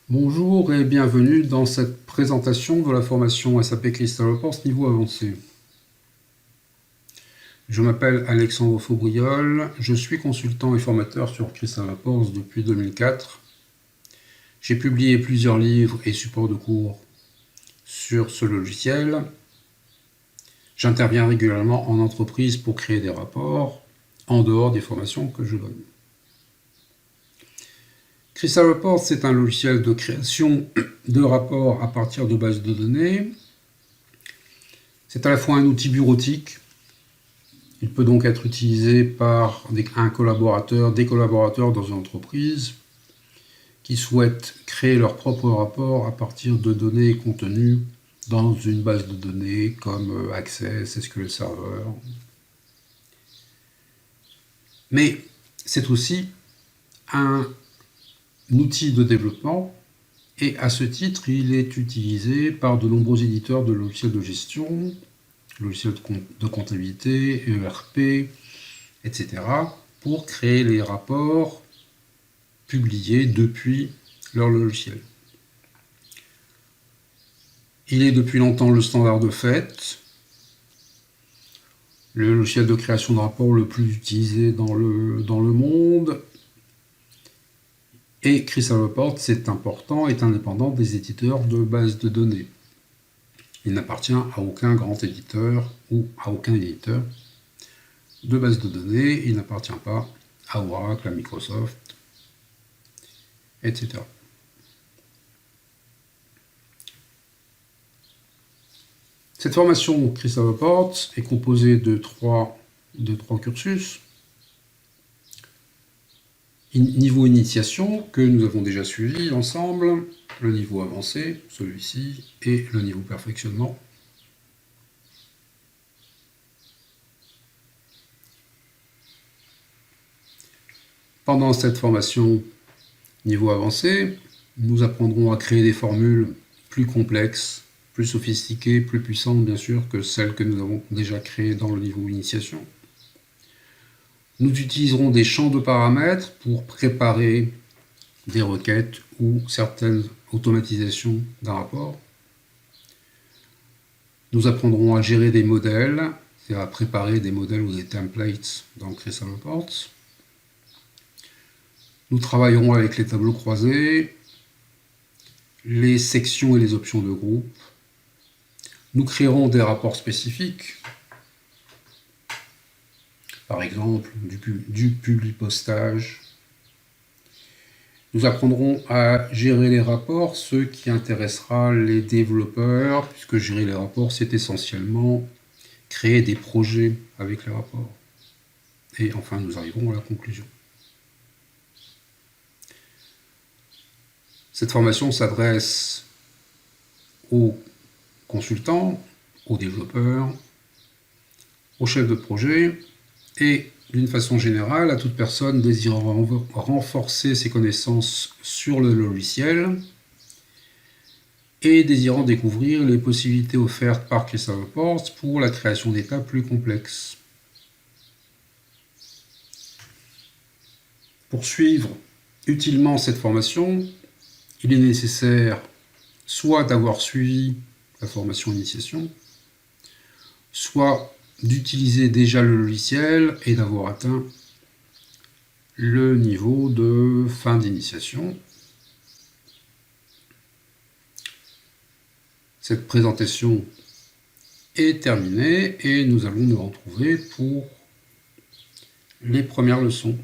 Bonjour et bienvenue dans cette présentation de la formation SAP Crystal Reports niveau avancé. Je m'appelle Alexandre Faubriol, je suis consultant et formateur sur Crystal Reports depuis 2004. J'ai publié plusieurs livres et supports de cours sur ce logiciel. J'interviens régulièrement en entreprise pour créer des rapports en dehors des formations que je donne. Crystal Reports, c'est un logiciel de création de rapports à partir de bases de données. C'est à la fois un outil bureautique. Il peut donc être utilisé par un collaborateur, des collaborateurs dans une entreprise qui souhaitent créer leur propre rapport à partir de données contenues dans une base de données comme Access, SQL Server. Mais c'est aussi un outil de développement et à ce titre, il est utilisé par de nombreux éditeurs de logiciels de gestion, logiciels de comptabilité, ERP, etc., pour créer les rapports publiés depuis leur logiciel. Il est depuis longtemps le standard de fait, le logiciel de création de rapports le plus utilisé dans le monde. Et Crystal Reports, c'est important, est indépendant des éditeurs de bases de données. Il n'appartient à aucun grand éditeur ou à aucun éditeur de base de données. Il n'appartient pas à Oracle, à Microsoft, etc. Cette formation Crystal Reports est composée de trois cursus. Niveau initiation, que nous avons déjà suivi ensemble, le niveau avancé, celui-ci, et le niveau perfectionnement. Pendant cette formation niveau avancé, nous apprendrons à créer des formules plus complexes, plus sophistiquées, plus puissantes bien sûr que celles que nous avons déjà créées dans le niveau initiation. Nous utiliserons des champs de paramètres pour préparer des requêtes ou certaines automatisations d'un rapport. Nous apprendrons à gérer des modèles, c'est-à-dire à préparer des modèles ou des templates dans Crystal Reports. Nous travaillerons avec les tableaux croisés, les sections et les options de groupe. Nous créerons des rapports spécifiques, par exemple du publipostage. Nous apprendrons à gérer les rapports, ce qui intéressera les développeurs, puisque gérer les rapports, c'est essentiellement créer des projets avec les rapports. Et enfin, nous arrivons à la conclusion. Cette formation s'adresse aux consultants, aux développeurs, aux chefs de projet et d'une façon générale à toute personne désirant renforcer ses connaissances sur le logiciel et désirant découvrir les possibilités offertes par Crystal Reports pour la création d'états plus complexes. Pour suivre utilement cette formation, il est nécessaire soit d'avoir suivi la formation initiation, soit d'utiliser déjà le logiciel et d'avoir atteint le niveau de fin d'initiation. Cette présentation est terminée et nous allons nous retrouver pour les premières leçons.